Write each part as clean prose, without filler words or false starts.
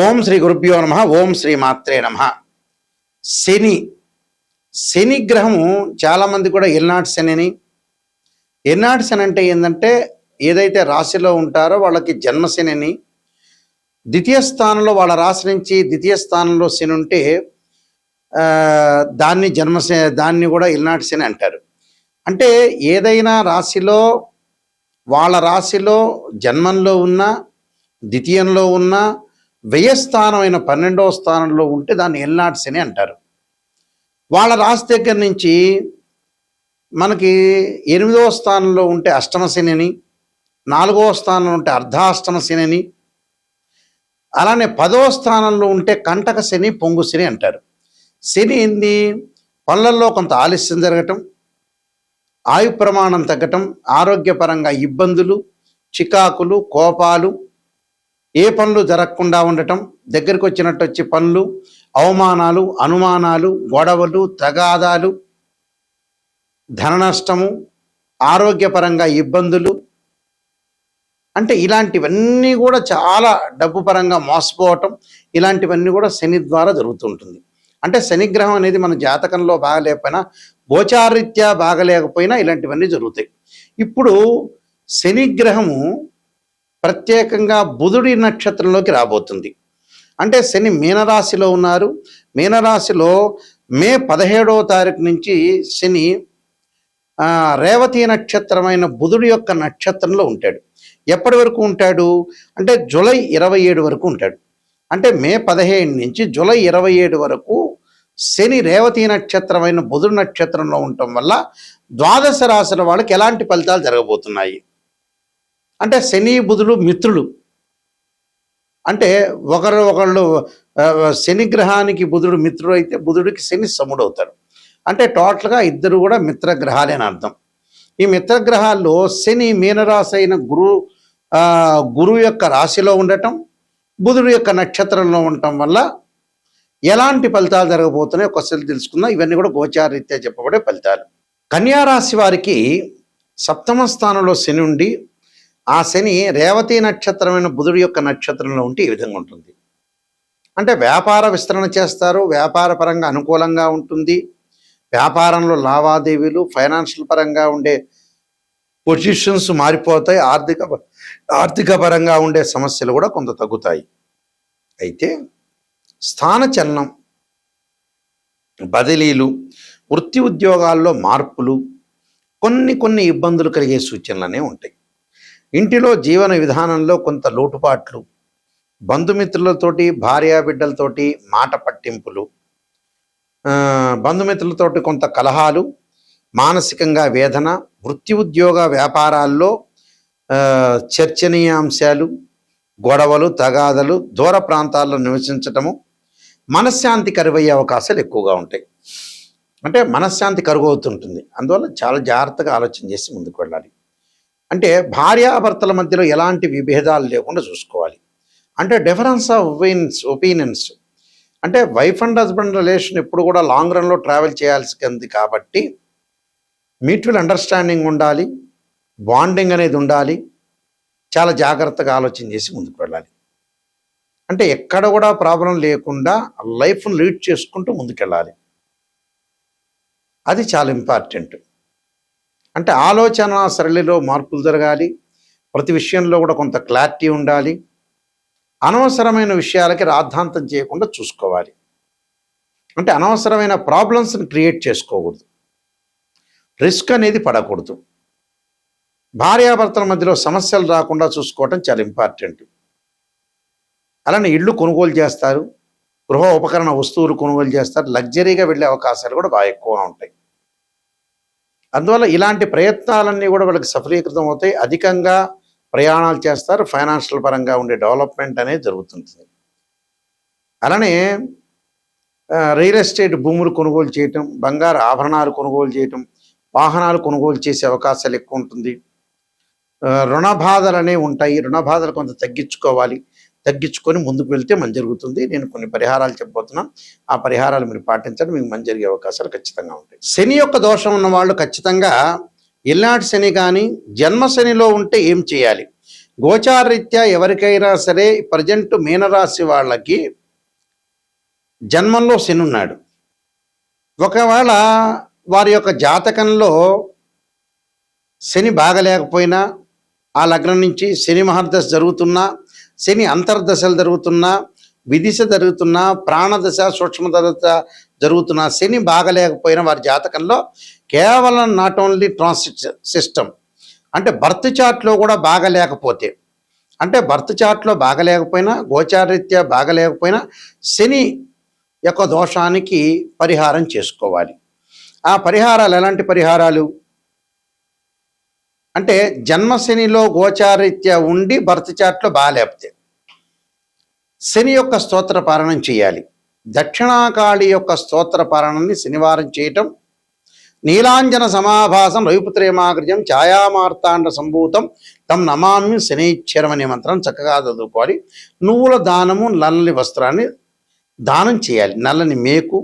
ఓం శ్రీ గురుభ్యో నమ. ఓం శ్రీ మాత్రే నమ. శని శని గ్రహము చాలామంది కూడా ఎల్నాటి శని అని. ఎల్నాటి శని అంటే ఏంటంటే ఏదైతే రాశిలో ఉంటారో వాళ్ళకి జన్మశని అని, ద్వితీయ స్థానంలో వాళ్ళ రాశి నుంచి ద్వితీయ స్థానంలో శని ఉంటే దాన్ని దాన్ని కూడా ఎల్నాటి శని అంటారు. అంటే ఏదైనా రాశిలో వాళ్ళ రాశిలో జన్మంలో ఉన్న ద్వితీయంలో ఉన్న వ్యయస్థానమైన 12వ స్థానంలో ఉంటే దాన్ని ఎల్నాటి శని అంటారు. వాళ్ళ రాశి దగ్గర నుంచి మనకి 8వ స్థానంలో ఉంటే అష్టమ శని అని, 4వ స్థానంలో ఉంటే అర్ధాష్టమ శని అని, అలానే 10వ స్థానంలో ఉంటే కంటక శని, పొంగు శని అంటారు. శని ఏంది? పనులలో కొంత ఆలస్యం జరగటం, ఆయు ప్రమాణం తగ్గటం, ఆరోగ్యపరంగా ఇబ్బందులు, చికాకులు, కోపాలు, ఏ పనులు జరగకుండా ఉండటం, దగ్గరికి వచ్చినట్టు వచ్చి పనులు, అవమానాలు, అనుమానాలు, గొడవలు, తగాదాలు, ధన నష్టము, ఆరోగ్యపరంగా ఇబ్బందులు, అంటే ఇలాంటివన్నీ కూడా చాలా డబ్బు పరంగా మోసపోవటం, ఇలాంటివన్నీ కూడా శని ద్వారా జరుగుతుంటుంది. అంటే శనిగ్రహం అనేది మన జాతకంలో బాగలేకపోయినా, గోచారీత్యా బాగలేకపోయినా ఇలాంటివన్నీ జరుగుతాయి. ఇప్పుడు శనిగ్రహము ప్రత్యేకంగా బుధుడి నక్షత్రంలోకి రాబోతుంది. అంటే శని మీనరాశిలో ఉన్నారు. మీనరాశిలో మే 17వ తారీఖు నుంచి శని రేవతి నక్షత్రమైన బుధుడి యొక్క నక్షత్రంలో ఉంటాడు. ఎప్పటి వరకు ఉంటాడు అంటే జూలై 27 వరకు ఉంటాడు. అంటే మే 15 నుంచి జూలై 27 వరకు శని రేవతి నక్షత్రమైన బుధుడి నక్షత్రంలో ఉండటం వల్ల ద్వాదశ రాశుల వాళ్ళకి ఎలాంటి ఫలితాలు జరగబోతున్నాయి అంటే శని బుధుడు మిత్రులు. అంటే ఒకళ్ళు శని గ్రహానికి బుధుడు మిత్రుడు అయితే బుధుడికి శని సముడు అవుతాడు. అంటే టోటల్గా ఇద్దరు కూడా మిత్రగ్రహాలే అని అర్థం. ఈ మిత్రగ్రహాల్లో శని మీనరాశి అయిన గురువు యొక్క రాశిలో ఉండటం, బుధుడు యొక్క నక్షత్రంలో ఉండటం వల్ల ఎలాంటి ఫలితాలు జరగబోతున్నాయి ఒకసారి తెలుసుకుందాం. ఇవన్నీ కూడా గోచారీత్యా చెప్పబడే ఫలితాలు. కన్యారాశి వారికి 7వ స్థానంలో శని ఉండి, ఆ శని రేవతి నక్షత్రమైన బుధుడి యొక్క నక్షత్రంలో ఉంటే ఈ విధంగా ఉంటుంది. అంటే వ్యాపార విస్తరణ చేస్తారు, వ్యాపార పరంగా అనుకూలంగా ఉంటుంది, వ్యాపారంలో లావాదేవీలు, ఫైనాన్షియల్ పరంగా ఉండే పొజిషన్స్ మారిపోతాయి, ఆర్థిక పరంగా ఉండే సమస్యలు కూడా కొంత తగ్గుతాయి. అయితే స్థానచలనం, బదిలీలు, వృత్తి ఉద్యోగాల్లో మార్పులు, కొన్ని ఇబ్బందులు కలిగే సూచనలనే ఉంటాయి. ఇంటిలో జీవన విధానంలో కొంత లోటుపాట్లు, బంధుమిత్రులతోటి, భార్యాబిడ్డలతోటి మాట పట్టింపులు, బంధుమిత్రులతోటి కొంత కలహాలు, మానసికంగా వేదన, వృత్తి ఉద్యోగ వ్యాపారాల్లో చర్చనీయాంశాలు, గొడవలు, తగాదలు, దూర ప్రాంతాల్లో నివసించటము, మనశ్శాంతి కరువయ్యే అవకాశాలు ఎక్కువగా ఉంటాయి. అంటే మనశ్శాంతి కరువవుతుంటుంది. అందువల్ల చాలా జాగ్రత్తగా ఆలోచన చేసి ముందుకు వెళ్ళాలి. అంటే భార్యాభర్తల మధ్యలో ఎలాంటి విభేదాలు లేకుండా చూసుకోవాలి. అంటే డిఫరెన్స్ ఆఫ్ ఒపీనియన్స్, అంటే వైఫ్ అండ్ హస్బెండ్ రిలేషన్ ఎప్పుడు కూడా లాంగ్ రన్లో ట్రావెల్ చేయాల్సింది కాబట్టి మ్యూచువల్ అండర్స్టాండింగ్ ఉండాలి, బాండింగ్ అనేది ఉండాలి. చాలా జాగ్రత్తగా ఆలోచన చేసి ముందుకు వెళ్ళాలి. అంటే ఎక్కడ కూడా ప్రాబ్లం లేకుండా లైఫ్ను లీడ్ చేసుకుంటూ ముందుకెళ్ళాలి. అది చాలా ఇంపార్టెంట్. అంటే ఆలోచన సరళిలో మార్పులు జరగాలి, ప్రతి విషయంలో కూడా కొంత క్లారిటీ ఉండాలి, అనవసరమైన విషయాలకి రాద్ధాంతం చేయకుండా చూసుకోవాలి. అంటే అనవసరమైన ప్రాబ్లమ్స్ని క్రియేట్ చేసుకోకూడదు, రిస్క్ అనేది పడకూడదు. భార్యాభర్తల మధ్యలో సమస్యలు రాకుండా చూసుకోవటం చాలా ఇంపార్టెంట్. అలానే ఇళ్ళు కొనుగోలు చేస్తారు, గృహ ఉపకరణ వస్తువులు కొనుగోలు చేస్తారు, లగ్జరీగా వెళ్ళే అవకాశాలు కూడా బాగా ఎక్కువగా ఉంటాయి. అందువల్ల ఇలాంటి ప్రయత్నాలన్నీ కూడా వాళ్ళకి సఫలీకృతం అవుతాయి. అధికంగా ప్రయాణాలు చేస్తారు, ఫైనాన్షియల్ పరంగా ఉండే డెవలప్మెంట్ అనేది జరుగుతుంది. అలానే రియల్ ఎస్టేట్ భూములు కొనుగోలు చేయటం, బంగారు ఆభరణాలు కొనుగోలు చేయటం, వాహనాలు కొనుగోలు చేసే అవకాశాలు ఎక్కువ ఉంటుంది. రుణ బాధలు అనేవి ఉంటాయి, రుణ బాధలు కొంత తగ్గించుకొని ముందుకు వెళ్తే మంచి జరుగుతుంది. నేను కొన్ని పరిహారాలు చెప్పబోతున్నాను, ఆ పరిహారాలు మీరు పాటించండి, మీకు మంచి జరిగే అవకాశాలు ఖచ్చితంగా ఉంటాయి. శని యొక్క దోషం ఉన్న వాళ్ళు ఖచ్చితంగా ఎల్నాటి శని కానీ జన్మ శనిలో ఉంటే ఏం చేయాలి గోచారరీత్యా ఎవరికైనా సరే ప్రజెంట్ మీనరాశి వాళ్ళకి జన్మంలో శని ఉన్నాడు. ఒకవేళ వారి యొక్క జాతకంలో శని బాగలేకపోయినా, ఆ లగ్నం నుంచి శని మహర్దశ జరుగుతున్నా, శని అంతర్దశలు జరుగుతున్నా, విదిశ జరుగుతున్నా, ప్రాణదశ సూక్ష్మదశ జరుగుతున్నా, శని బాగలేకపోయినా వారి జాతకంలో కేవలం నాట్ ఓన్లీ ట్రాన్సిట్ సిస్టమ్ అంటే బర్త్ చార్ట్లో కూడా బాగలేకపోతే, అంటే బర్త్ చార్ట్లో బాగలేకపోయినా, గోచారరీత్యా బాగలేకపోయినా శని యొక్క దోషానికి పరిహారం చేసుకోవాలి. ఆ పరిహారాలు ఎలాంటి పరిహారాలు అంటే, జన్మశనిలో గోచారరీత్యా ఉండి బర్త్ చార్ట్లో బాగలేకపోతే శని యొక్క స్తోత్ర పారాయణం చేయాలి. దక్షిణాకాళి యొక్క స్తోత్ర పారాయణాన్ని శనివారం చేయటం, నీలాంజన సమాభాసం రవిపుత్రేమాగ్రజం ఛాయామార్తాండ సంభూతం తం నమామి శనైశ్చరం అనే మంత్రం చక్కగా చదువుకోవాలి. నువ్వుల దానము, నల్లని వస్త్రాన్ని దానం చేయాలి. నల్లని మేకు,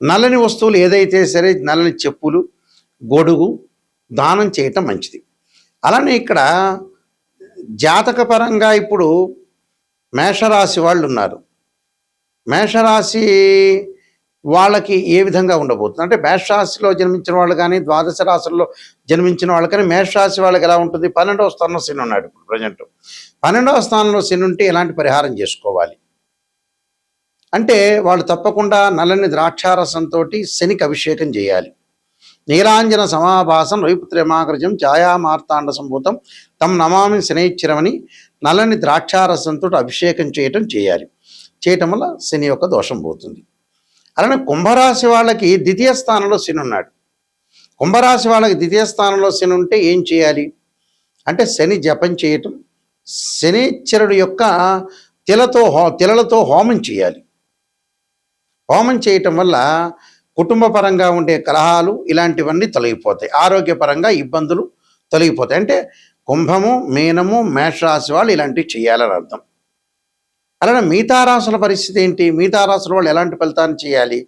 నల్లని వస్తువులు ఏదైతే సరే, నల్లని చెప్పులు, గొడుగు దానం చేయటం మంచిది. అలానే ఇక్కడ జాతకపరంగా ఇప్పుడు మేషరాశి వాళ్ళు ఉన్నారు. మేషరాశి వాళ్ళకి ఏ విధంగా ఉండబోతుంది అంటే, మేషరాశిలో జన్మించిన వాళ్ళు కానీ, ద్వాదశ రాశుల్లో జన్మించిన వాళ్ళు కానీ, మేషరాశి వాళ్ళకి ఎలా ఉంటుంది? 12వ స్థానంలో శని ఉన్నాడు ఇప్పుడు ప్రజెంట్. 12వ స్థానంలో శని ఉంటే ఎలాంటి పరిహారం చేసుకోవాలి అంటే, వాళ్ళు తప్పకుండా నల్లని ద్రాక్షారసంతో శనికి అభిషేకం చేయాలి. నీలాంజన సమాభాసం రవిపుత్రేమాగ్రజం ఛాయామార్తాండ సంభూతం తం నమామి శనైశ్చరమని నల్లని ద్రాక్షారసంతో అభిషేకం చేయాలి. చేయటం వల్ల శని యొక్క దోషం పోతుంది. అలానే కుంభరాశి వాళ్ళకి ద్వితీయ స్థానంలో శని ఉన్నాడు. కుంభరాశి వాళ్ళకి ద్వితీయ స్థానంలో శని ఉంటే ఏం చేయాలి అంటే, శని జపం చేయటం, శనీశ్వరుడు యొక్క తిలలతో హోమం చేయాలి. హోమం చేయటం వల్ల కుటుంబ పరంగా ఉండే కలహాలు ఇలాంటివన్నీ తొలగిపోతాయి. ఆరోగ్యపరంగా ఇబ్బందులు తొలగిపోతాయి. అంటే కుంభము, మీనము, మేషరాశి వాళ్ళు ఇలాంటివి చేయాలని అర్థం. అలానే మిగతా రాశుల పరిస్థితి ఏంటి? మిగతా రాశుల వాళ్ళు ఎలాంటి ఫలితాన్ని చేయాలి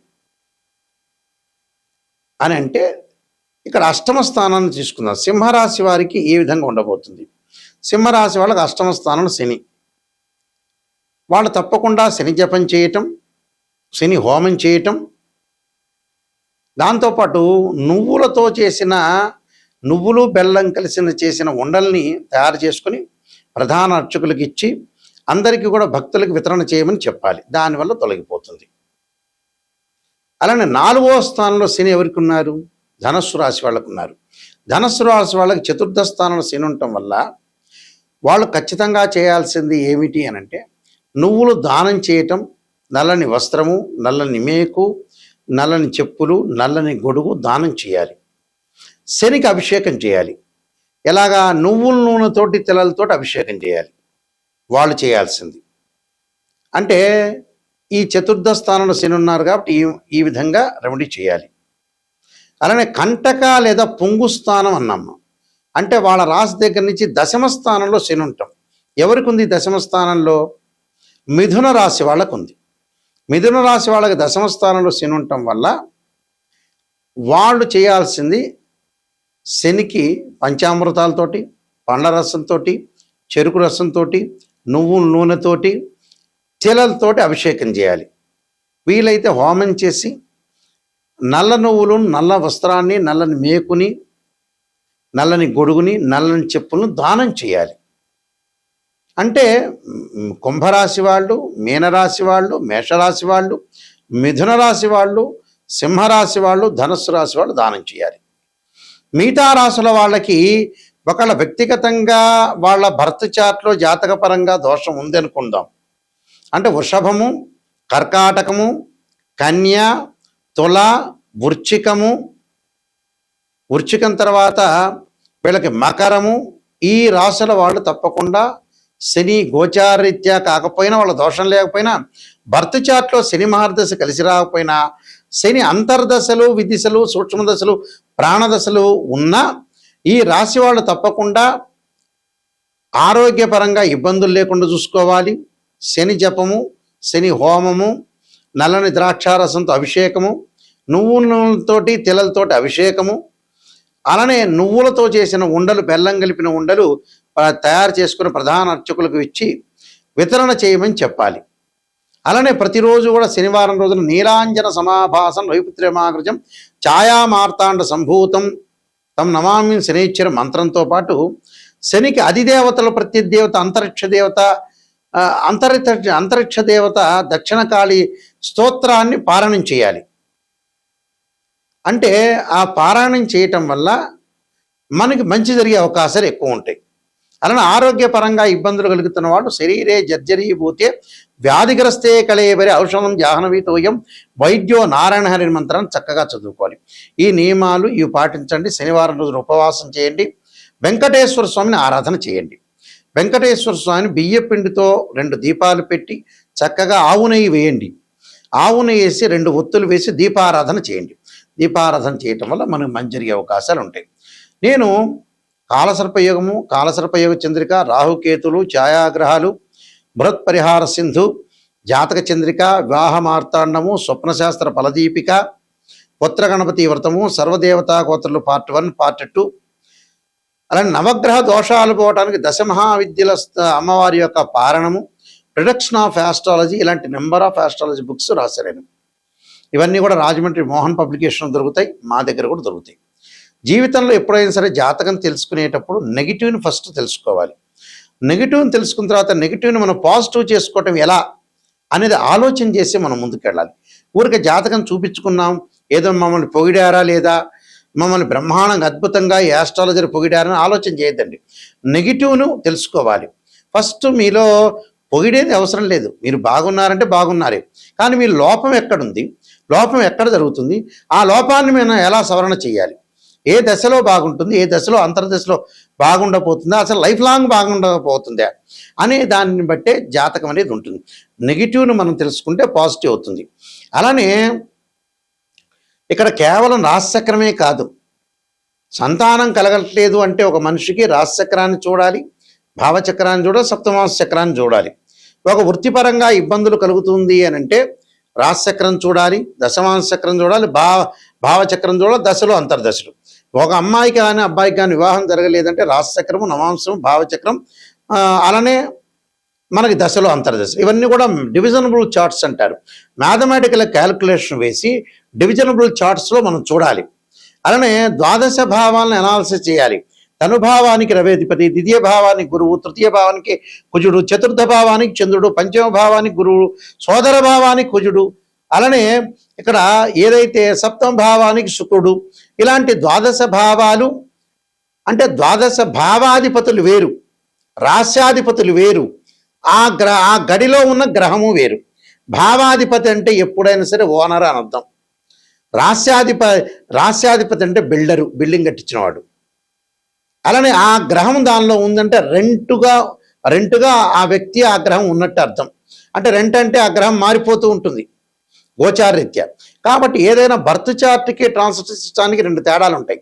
అని అంటే, ఇక్కడ అష్టమ స్థానాన్ని తీసుకుందాం. సింహరాశి వారికి ఏ విధంగా ఉండబోతుంది? సింహరాశి వాళ్ళకి అష్టమ స్థానం శని. వాళ్ళు తప్పకుండా శని జపం చేయటం, శని హోమం చేయటం, దాంతోపాటు నువ్వులతో చేసిన, నువ్వులు బెల్లం చేసిన ఉండల్ని తయారు చేసుకుని ప్రధాన అర్చకులకు ఇచ్చి అందరికీ కూడా భక్తులకు వితరణ చేయమని చెప్పాలి. దానివల్ల తొలగిపోతుంది. అలానే 4వ స్థానంలో శని ఎవరికి ఉన్నారు? ధనస్సు రాశి వాళ్ళకు ఉన్నారు. ధనస్సు రాశి వాళ్ళకి చతుర్థ స్థానంలో శని ఉండటం వల్ల వాళ్ళు ఖచ్చితంగా చేయాల్సింది ఏమిటి అని అంటే, నువ్వులు దానం చేయటం, నల్లని వస్త్రము, నల్లని మేకు, నల్లని చెప్పులు, నల్లని గొడుగు దానం చేయాలి. శనికి అభిషేకం చేయాలి. ఎలాగా? నువ్వుల నూనెతోటి, తిలలతోటి అభిషేకం చేయాలి వాళ్ళు చేయాల్సింది. అంటే ఈ చతుర్థ స్థానంలో శని ఉన్నారు కాబట్టి ఈ విధంగా రెమెడీ చేయాలి. అలానే కంటక లేదా పొంగు స్థానం అన్నాము అంటే, వాళ్ళ రాశి దగ్గర నుంచి దశమ స్థానంలో శని ఉంటాం. ఎవరికి ఉంది దశమ స్థానంలో? మిథున రాశి వాళ్ళకు ఉంది. మిథున రాశి వాళ్ళకి దశమ స్థానంలో శని ఉండటం వల్ల వాళ్ళు చేయాల్సింది, శనికి పంచామృతాలతోటి, పండ్ల రసంతో, చెరుకు రసంతో, నువ్వుల నూనెతోటి, తిలలతోటి అభిషేకం చేయాలి. వీలైతే హోమం చేసి నల్ల నువ్వులు, నల్ల వస్త్రాన్ని, నల్లని మేకుని, నల్లని గొడుగుని, నల్లని చెప్పులను దానం చేయాలి. అంటే కుంభరాశి వాళ్ళు, మీనరాశి వాళ్ళు, మేషరాశి వాళ్ళు, మిథున రాశి వాళ్ళు, సింహరాశి వాళ్ళు, ధనుస్సు రాశి వాళ్ళు దానం చేయాలి. మిగతా రాశుల వాళ్ళకి ఒకళ్ళ వ్యక్తిగతంగా వాళ్ళ భర్త చార్ట్లో జాతకపరంగా దోషం ఉంది అనుకుందాం. అంటే వృషభము, కర్కాటకము, కన్య, తుల, వృశ్చికం తర్వాత వీళ్ళకి మకరము, ఈ రాశుల వాళ్ళు తప్పకుండా శని గోచారరీత్యా కాకపోయినా, వాళ్ళ దోషం లేకపోయినా, భర్త చార్ట్లో శని మహర్దశ కలిసి రాకపోయినా, శని అంతర్దశలు, విదిశలు, సూక్ష్మదశలు, ప్రాణదశలు ఉన్నా ఈ రాశి వాళ్ళు తప్పకుండా ఆరోగ్యపరంగా ఇబ్బందులు లేకుండా చూసుకోవాలి. శని జపము, శని హోమము, నల్లని ద్రాక్షారసంతో అభిషేకము, నువ్వులతోటి, తిలలతోటి అభిషేకము, అలానే నువ్వులతో చేసిన ఉండలు, బెల్లం కలిపిన ఉండలు తయారు చేసుకుని ప్రధాన అర్చకులకు ఇచ్చి వితరణ చేయమని చెప్పాలి. అలానే ప్రతిరోజు కూడా శనివారం రోజున నీలాంజన సమాభాసం వైపుత్ర్యమాగృజం ఛాయామార్తాండ సంభూతం తం నమామి శనీశ్వర మంత్రంతో పాటు శనికి అధిదేవతల ప్రత్యదేవత అంతరిక్ష దేవత దక్షిణకాళి స్తోత్రాన్ని పారాయణం చేయాలి. అంటే ఆ పారాయణం చేయటం వల్ల మనకి మంచి జరిగే అవకాశాలు ఎక్కువ ఉంటాయి. అలానే ఆరోగ్యపరంగా ఇబ్బందులు కలుగుతున్న వాళ్ళు శరీరే జర్జరీభూతే వ్యాధిగ్రస్తే కళేబరి ఔషధం జాహ్నవీతోయం వైద్యో నారాయణ హరి మంత్రాన్ని చక్కగా చదువుకోవాలి. ఈ నియమాలు ఇవి పాటించండి. శనివారం రోజున ఉపవాసం చేయండి. వెంకటేశ్వర స్వామిని ఆరాధన చేయండి. వెంకటేశ్వర స్వామిని బియ్యపిండితో 2 దీపాలు పెట్టి చక్కగా ఆవు నెయ్యి వేయండి. ఆవు నెయ్యి వేసి 2 ఒత్తులు వేసి దీపారాధన చేయండి. దీపారాధన చేయటం వల్ల మనకు మంచి జరిగే అవకాశాలు ఉంటాయి. నేను కాలసర్పయోగము, కాలసర్పయోగ చంద్రిక, రాహుకేతులు, ఛాయాగ్రహాలు, బృహత్ పరిహార సింధు, జాతక చంద్రిక, వివాహ మార్తాండము, స్వప్నశాస్త్ర ఫలదీపిక, పుత్ర గణపతి వ్రతము, సర్వదేవతా గోత్రులు పార్ట్ 1, పార్ట్ 2, అలానే నవగ్రహ దోషాలు పోవటానికి దశమహావిద్యల అమ్మవారి యొక్క పారణము, ప్రొడక్షన్ ఆఫ్ ఆస్ట్రాలజీ, ఇలాంటి నెంబర్ ఆఫ్ ఆస్ట్రాలజీ బుక్స్ రాశాను. ఇవన్నీ కూడా రాజమండ్రి మోహన్ పబ్లికేషన్ దొరుకుతాయి, మా దగ్గర కూడా దొరుకుతాయి. జీవితంలో ఎప్పుడైనా సరే జాతకం తెలుసుకునేటప్పుడు నెగిటివ్ని ఫస్ట్ తెలుసుకోవాలి. నెగిటివ్ని తెలుసుకున్న తర్వాత నెగిటివ్ని మనం పాజిటివ్ చేసుకోవటం ఎలా అనేది ఆలోచన చేసి మనం ముందుకెళ్ళాలి. ఊరికే జాతకం చూపించుకున్నాం, ఏదో మమ్మల్ని పొగిడారా లేదా, మమ్మల్ని బ్రహ్మాండంగా అద్భుతంగా ఈ ఆస్ట్రాలజర్ పొగిడారని ఆలోచన చేయొద్దండి. నెగిటివ్ను తెలుసుకోవాలి. ఫస్ట్ మీలో పొగిడేది అవసరం లేదు. మీరు బాగున్నారంటే బాగున్నారే, కానీ మీ లోపం ఎక్కడుంది, లోపం ఎక్కడ జరుగుతుంది, ఆ లోపాన్ని మనం ఎలా సవరణ చేయాలి, ఏ దశలో బాగుంటుంది, ఏ దశలో అంతర్దశలో బాగుండబోతుందా, అసలు లైఫ్ లాంగ్ బాగుండకపోతుందా అనే దాన్ని బట్టే జాతకం అనేది ఉంటుంది. నెగిటివ్ను మనం తెలుసుకుంటే పాజిటివ్ అవుతుంది. అలానే ఇక్కడ కేవలం రాశిచక్రమే కాదు, సంతానం కలగట్లేదు అంటే ఒక మనిషికి రాశిచక్రాన్ని చూడాలి, భావచక్రాన్ని చూడాలి, సప్తమాంశ చక్రాన్ని చూడాలి. ఒక వృత్తిపరంగా ఇబ్బందులు కలుగుతుంది అని అంటే రాశిచక్రం చూడాలి, దశమాంశ చక్రం చూడాలి, భావచక్రం చూడాలి, దశలు అంతర్దశలు. ఒక అమ్మాయికి కానీ అబ్బాయికి కానీ వివాహం జరగలేదంటే రాశిచక్రము, నవాంశం, భావచక్రం, అలానే మనకి దశలు అంతర్దశలు, ఇవన్నీ కూడా డివిజనబుల్ చార్ట్స్ అంటారు. మ్యాథమెటికల్ క్యాలిక్యులేషన్ వేసి డివిజనబుల్ చార్ట్స్లో మనం చూడాలి. అలానే ద్వాదశ భావాలను అనాలిసిస్ చేయాలి. తనుభావానికి రవేధిపతి, ద్వితీయ భావానికి గురువు, తృతీయ భావానికి కుజుడు, చతుర్థ భావానికి చంద్రుడు, పంచమ భావానికి గురువు, సోదర భావానికి కుజుడు, అలానే ఇక్కడ ఏదైతే సప్తమ భావానికి శుక్రుడు, ఇలాంటి ద్వాదశ భావాలు అంటే ద్వాదశ భావాధిపతులు వేరు, రాస్యాధిపతులు వేరు, ఆ గడిలో ఉన్న గ్రహము వేరు. భావాధిపతి అంటే ఎప్పుడైనా సరే ఓనర్ అని అర్థం. రాస్యాధిపతి అంటే బిల్డరు, బిల్డింగ్ కట్టించినవాడు. అలానే ఆ గ్రహం దానిలో ఉందంటే రెంటుగా ఆ వ్యక్తి ఆ గ్రహం ఉన్నట్టు అర్థం. అంటే రెంట్ అంటే ఆ గ్రహం మారిపోతూ ఉంటుంది గోచారరీత్యా. కాబట్టి ఏదైనా బర్త్ చార్ట్కి ట్రాన్సిట్ సిస్టానికి 2 తేడాలు ఉంటాయి.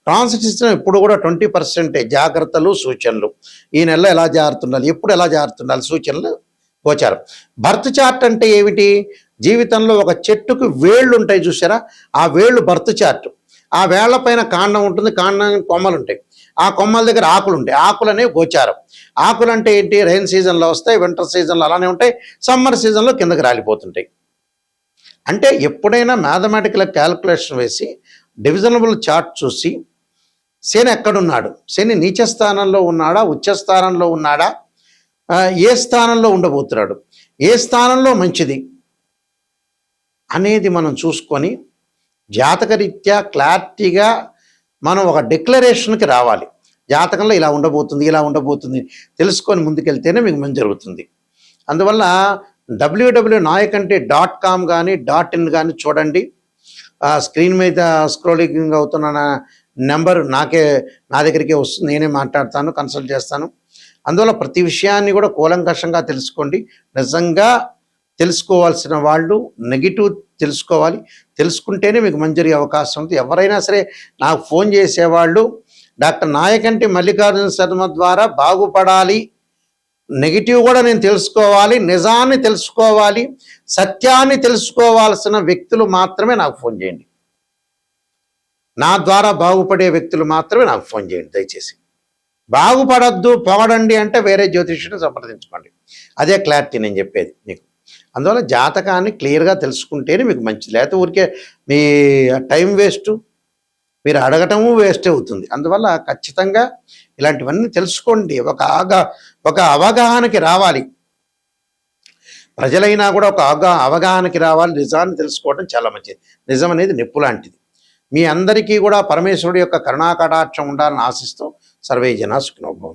ట్రాన్సిట్ సిస్టమ్ ఇప్పుడు కూడా 20% జాగ్రత్తలు, సూచనలు, ఈ నెలలో ఎలా జారుతుండాలి, ఎప్పుడు ఎలా జారుతుండాలి, సూచనలు, గోచారం. బర్త్ చార్ట్ అంటే ఏమిటి, జీవితంలో ఒక చెట్టుకు వేళ్ళు ఉంటాయి చూసారా, ఆ వేళ్ళు బర్త్ చార్ట్. ఆ వేళ్ల పైన కాండం ఉంటుంది, కాండానికి కొమ్మలు ఉంటాయి, ఆ కొమ్మల దగ్గర ఆకులు ఉంటాయి, ఆకులు అనేవి గోచారం. ఆకులు అంటే ఏంటి, రైన్ సీజన్లో వస్తాయి, వింటర్ సీజన్లో అలానే ఉంటాయి, సమ్మర్ సీజన్లో కిందకి రాలిపోతుంటాయి. అంటే ఎప్పుడైనా మ్యాథమెటికల్ క్యాలిక్యులేషన్ వేసి డివిజనబుల్ చార్ట్ చూసి శని ఎక్కడున్నాడు, శని నీచ స్థానంలో ఉన్నాడా, ఉచ్చ స్థానంలో ఉన్నాడా, ఏ స్థానంలో ఉండబోతున్నాడు, ఏ స్థానంలో మంచిది అనేది మనం చూసుకొని జాతకరీత్యా క్లారిటీగా మనం ఒక డిక్లరేషన్కి రావాలి. జాతకంలో ఇలా ఉండబోతుంది తెలుసుకొని ముందుకెళ్తేనే మీకు మంచి జరుగుతుంది. అందువల్ల www.nayakanti.com కానీ .in కానీ చూడండి. స్క్రీన్ మీద స్క్రోలింగ్ అవుతున్న నెంబర్ నా దగ్గరికే వస్తుంది, నేనే మాట్లాడతాను, కన్సల్ట్ చేస్తాను. అందువల్ల ప్రతి విషయాన్ని కూడా కూలంకషంగా తెలుసుకోండి. నిజంగా తెలుసుకోవాల్సిన వాళ్ళు నెగిటివ్ తెలుసుకోవాలి, తెలుసుకుంటేనే మీకు మంచి జరిగే అవకాశం ఉంది. ఎవరైనా సరే నాకు ఫోన్ చేసేవాళ్ళు డాక్టర్ నాయకంటి మల్లికార్జున శర్మ ద్వారా బాగుపడాలి, నెగిటివ్ కూడా నేను తెలుసుకోవాలి, నిజాన్ని తెలుసుకోవాలి, సత్యాన్ని తెలుసుకోవాల్సిన వ్యక్తులు మాత్రమే నాకు ఫోన్ చేయండి. నా ద్వారా బాగుపడే వ్యక్తులు మాత్రమే నాకు ఫోన్ చేయండి దయచేసి. బాగుపడద్దు పొగడండి అంటే వేరే జ్యోతిష్యుని సంప్రదించుకోండి. అదే క్లారిటీ నేను చెప్పేది మీకు. అందువల్ల జాతకాన్ని క్లియర్గా తెలుసుకుంటేనే మీకు మంచిది. లేకపోతే ఊరికే మీ టైం వేస్ట్, మీరు అడగటము వేస్ట్ అవుతుంది. అందువల్ల ఖచ్చితంగా ఇలాంటివన్నీ తెలుసుకోండి. ఒక అవగాహనకి రావాలి. ప్రజలైనా కూడా ఒక అవగాహనకి రావాలి. నిజాన్ని తెలుసుకోవడం చాలా మంచిది. నిజం అనేది నిప్పు లాంటిది. మీ అందరికీ కూడా పరమేశ్వరుడు యొక్క కరుణాకటాక్షం ఉండాలని ఆశిస్తూ సర్వే జనా సుఖినో భవంతు.